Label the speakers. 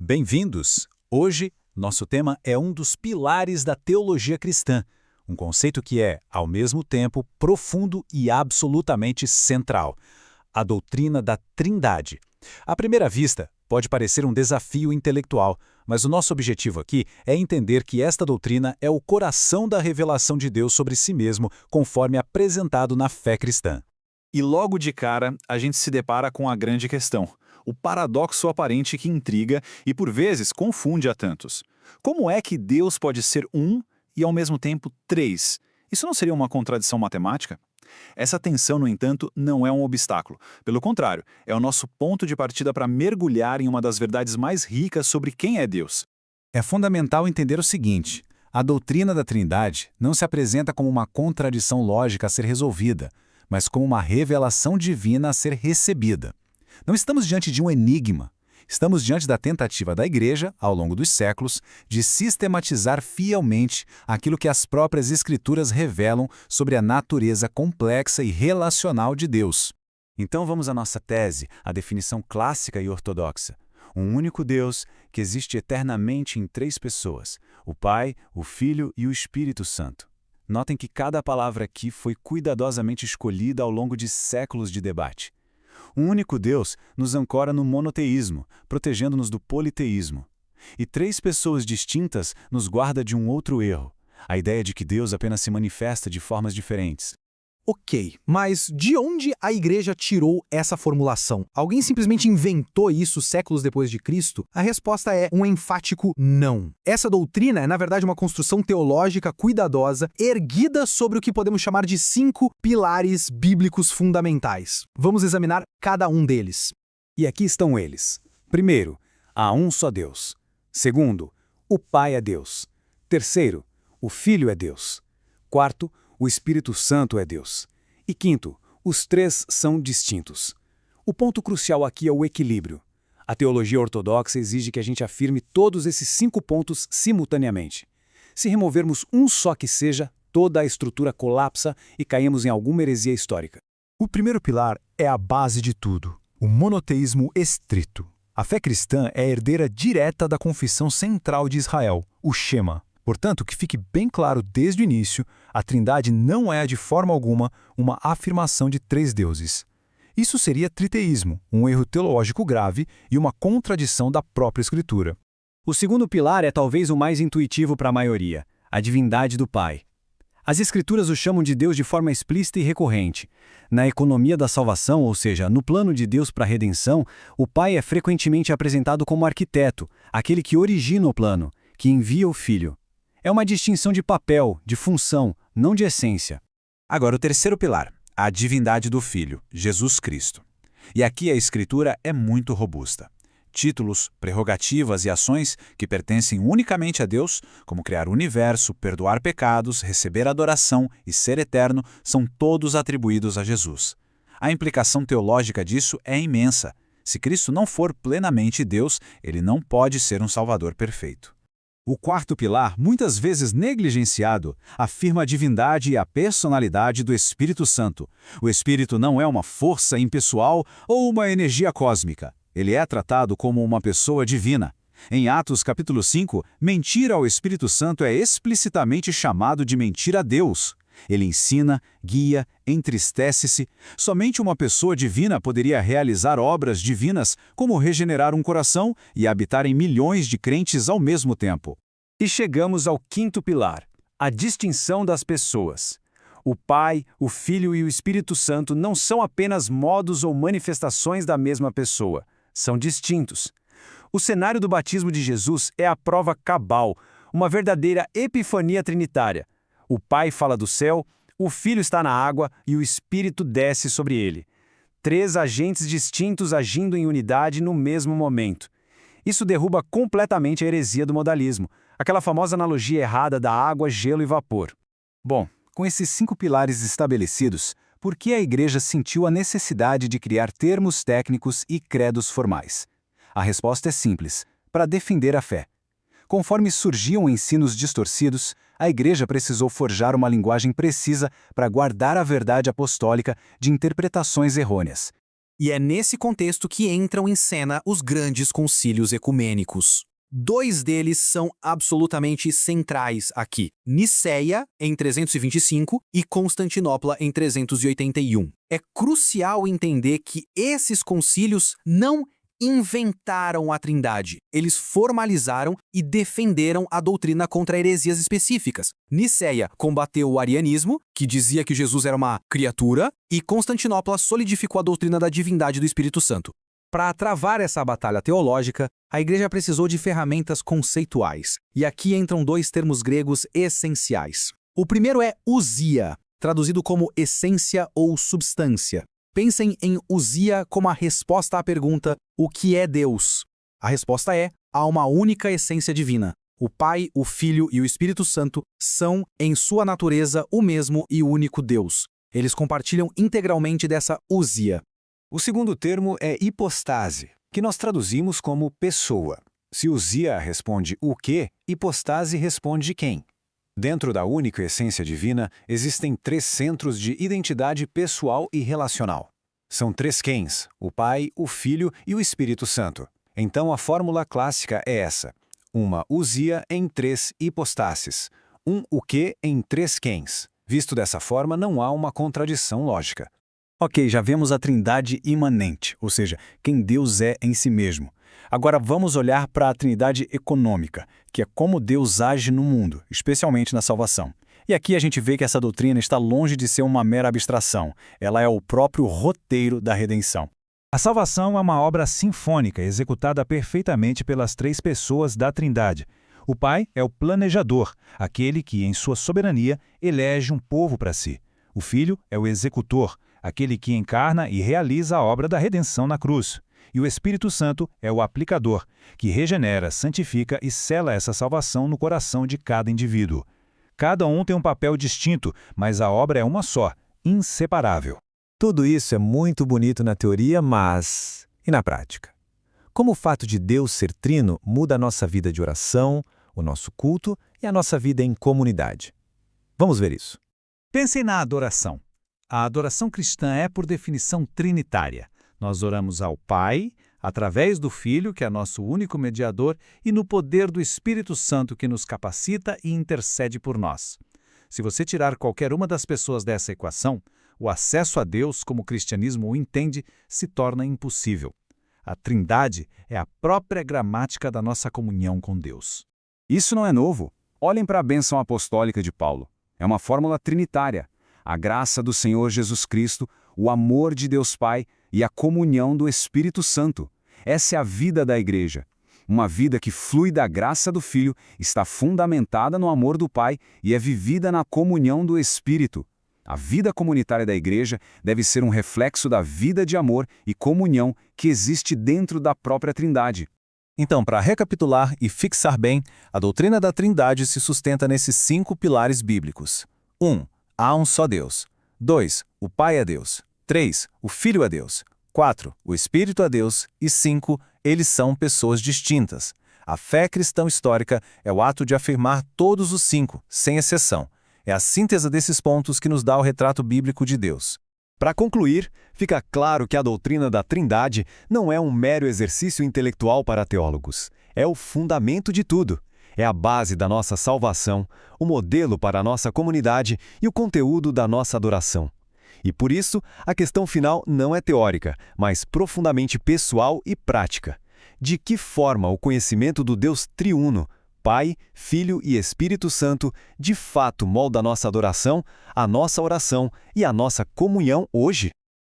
Speaker 1: Bem-vindos! Hoje, nosso tema é um dos pilares da teologia cristã, um conceito que é, ao mesmo tempo, profundo e absolutamente central: a doutrina da Trindade. À primeira vista, pode parecer um desafio intelectual, mas o nosso objetivo aqui é entender que esta doutrina é o coração da revelação de Deus sobre si mesmo, conforme apresentado na fé cristã.
Speaker 2: E logo de cara, a gente se depara com a grande questão: o paradoxo aparente que intriga e, por vezes, confunde a tantos. Como é que Deus pode ser um e, ao mesmo tempo, três? Isso não seria uma contradição matemática? Essa tensão, no entanto, não é um obstáculo. Pelo contrário, é o nosso ponto de partida para mergulhar em uma das verdades mais ricas sobre quem é Deus.
Speaker 1: É fundamental entender o seguinte: a doutrina da Trindade não se apresenta como uma contradição lógica a ser resolvida, mas como uma revelação divina a ser recebida. Não estamos diante de um enigma. Estamos diante da tentativa da Igreja, ao longo dos séculos, de sistematizar fielmente aquilo que as próprias Escrituras revelam sobre a natureza complexa e relacional de Deus. Então vamos à nossa tese, a definição clássica e ortodoxa: um único Deus que existe eternamente em três pessoas: o Pai, o Filho e o Espírito Santo. Notem que cada palavra aqui foi cuidadosamente escolhida ao longo de séculos de debate. Um único Deus nos ancora no monoteísmo, protegendo-nos do politeísmo. E três pessoas distintas nos guarda de um outro erro: a ideia de que Deus apenas se manifesta de formas diferentes.
Speaker 3: Ok, mas de onde a Igreja tirou essa formulação? Alguém simplesmente inventou isso séculos depois de Cristo? A resposta é um enfático não. Essa doutrina é, na verdade, uma construção teológica cuidadosa, erguida sobre o que podemos chamar de 5 pilares bíblicos fundamentais. Vamos examinar cada um deles.
Speaker 1: E aqui estão eles. Primeiro, há um só Deus. Segundo, o Pai é Deus. Terceiro, o Filho é Deus. Quarto, o Espírito Santo é Deus. E quinto, os três são distintos. O ponto crucial aqui é o equilíbrio. A teologia ortodoxa exige que a gente afirme todos esses 5 pontos simultaneamente. Se removermos um só que seja, toda a estrutura colapsa e caímos em alguma heresia histórica.
Speaker 3: O primeiro pilar é a base de tudo: o monoteísmo estrito. A fé cristã é herdeira direta da confissão central de Israel, o Shema. Portanto, que fique bem claro desde o início, a Trindade não é, de forma alguma, uma afirmação de 3 deuses. Isso seria triteísmo, um erro teológico grave e uma contradição da própria Escritura.
Speaker 4: O segundo pilar é talvez o mais intuitivo para a maioria: a divindade do Pai. As Escrituras o chamam de Deus de forma explícita e recorrente. Na economia da salvação, ou seja, no plano de Deus para a redenção, o Pai é frequentemente apresentado como arquiteto, aquele que origina o plano, que envia o Filho. É uma distinção de papel, de função, não de essência.
Speaker 1: Agora, o terceiro pilar: a divindade do Filho, Jesus Cristo. E aqui a Escritura é muito robusta. Títulos, prerrogativas e ações que pertencem unicamente a Deus, como criar o universo, perdoar pecados, receber adoração e ser eterno, são todos atribuídos a Jesus. A implicação teológica disso é imensa. Se Cristo não for plenamente Deus, ele não pode ser um Salvador perfeito. O quarto pilar, muitas vezes negligenciado, afirma a divindade e a personalidade do Espírito Santo. O Espírito não é uma força impessoal ou uma energia cósmica. Ele é tratado como uma pessoa divina. Em Atos capítulo 5, mentir ao Espírito Santo é explicitamente chamado de mentir a Deus. Ele ensina, guia, entristece-se. Somente uma pessoa divina poderia realizar obras divinas, como regenerar um coração e habitar em milhões de crentes ao mesmo tempo.
Speaker 4: E chegamos ao quinto pilar: a distinção das pessoas. O Pai, o Filho e o Espírito Santo não são apenas modos ou manifestações da mesma pessoa. São distintos. O cenário do batismo de Jesus é a prova cabal, uma verdadeira epifania trinitária. O Pai fala do céu, o Filho está na água e o Espírito desce sobre ele. 3 agentes distintos agindo em unidade no mesmo momento. Isso derruba completamente a heresia do modalismo, aquela famosa analogia errada da água, gelo e vapor.
Speaker 1: Bom, com esses 5 pilares estabelecidos, por que a Igreja sentiu a necessidade de criar termos técnicos e credos formais? A resposta é simples: para defender a fé. Conforme surgiam ensinos distorcidos, a Igreja precisou forjar uma linguagem precisa para guardar a verdade apostólica de interpretações errôneas.
Speaker 5: E é nesse contexto que entram em cena os grandes concílios ecumênicos. 2 deles são absolutamente centrais aqui: Niceia, em 325, e Constantinopla, em 381. É crucial entender que esses concílios não inventaram a Trindade. Eles formalizaram e defenderam a doutrina contra heresias específicas. Niceia combateu o arianismo, que dizia que Jesus era uma criatura, e Constantinopla solidificou a doutrina da divindade do Espírito Santo. Para travar essa batalha teológica, a Igreja precisou de ferramentas conceituais. E aqui entram 2 termos gregos essenciais. O primeiro é ousia, traduzido como essência ou substância. Pensem em ousia como a resposta à pergunta: o que é Deus? A resposta é: há uma única essência divina. O Pai, o Filho e o Espírito Santo são, em sua natureza, o mesmo e único Deus. Eles compartilham integralmente dessa ousia.
Speaker 4: O segundo termo é hipostase, que nós traduzimos como pessoa. Se ousia responde o que, hipostase responde quem. Dentro da única essência divina, existem 3 centros de identidade pessoal e relacional. São 3 quens: o Pai, o Filho e o Espírito Santo. Então a fórmula clássica é essa: uma ousia em 3 hipostases, um o que em 3 quens. Visto dessa forma, não há uma contradição lógica.
Speaker 1: Ok, já vemos a trindade imanente, ou seja, quem Deus é em si mesmo. Agora vamos olhar para a trindade econômica, que é como Deus age no mundo, especialmente na salvação. E aqui a gente vê que essa doutrina está longe de ser uma mera abstração. Ela é o próprio roteiro da redenção. A salvação é uma obra sinfônica, executada perfeitamente pelas 3 pessoas da Trindade. O Pai é o planejador, aquele que, em sua soberania, elege um povo para si. O Filho é o executor, aquele que encarna e realiza a obra da redenção na cruz. E o Espírito Santo é o aplicador, que regenera, santifica e sela essa salvação no coração de cada indivíduo. Cada um tem um papel distinto, mas a obra é uma só, inseparável.
Speaker 3: Tudo isso é muito bonito na teoria, mas... e na prática? Como o fato de Deus ser trino muda a nossa vida de oração, o nosso culto e a nossa vida em comunidade? Vamos ver isso.
Speaker 1: Pensem na adoração. A adoração cristã é, por definição, trinitária. Nós oramos ao Pai, através do Filho, que é nosso único mediador, e no poder do Espírito Santo, que nos capacita e intercede por nós. Se você tirar qualquer uma das pessoas dessa equação, o acesso a Deus, como o cristianismo o entende, se torna impossível. A Trindade é a própria gramática da nossa comunhão com Deus.
Speaker 2: Isso não é novo. Olhem para a bênção apostólica de Paulo. É uma fórmula trinitária. A graça do Senhor Jesus Cristo, o amor de Deus Pai e a comunhão do Espírito Santo. Essa é a vida da Igreja. Uma vida que flui da graça do Filho, está fundamentada no amor do Pai e é vivida na comunhão do Espírito. A vida comunitária da Igreja deve ser um reflexo da vida de amor e comunhão que existe dentro da própria Trindade.
Speaker 3: Então, para recapitular e fixar bem, a doutrina da Trindade se sustenta nesses 5 pilares bíblicos. 1. Há um só Deus. 2. O Pai é Deus. 3. O Filho é Deus. 4. O Espírito é Deus. E 5. Eles são pessoas distintas. A fé cristã histórica é o ato de afirmar todos os 5, sem exceção. É a síntese desses pontos que nos dá o retrato bíblico de Deus. Para concluir, fica claro que a doutrina da Trindade não é um mero exercício intelectual para teólogos. É o fundamento de tudo. É a base da nossa salvação, o modelo para a nossa comunidade e o conteúdo da nossa adoração. E por isso, a questão final não é teórica, mas profundamente pessoal e prática. De que forma o conhecimento do Deus triuno, Pai, Filho e Espírito Santo, de fato molda a nossa adoração, a nossa oração e a nossa comunhão hoje?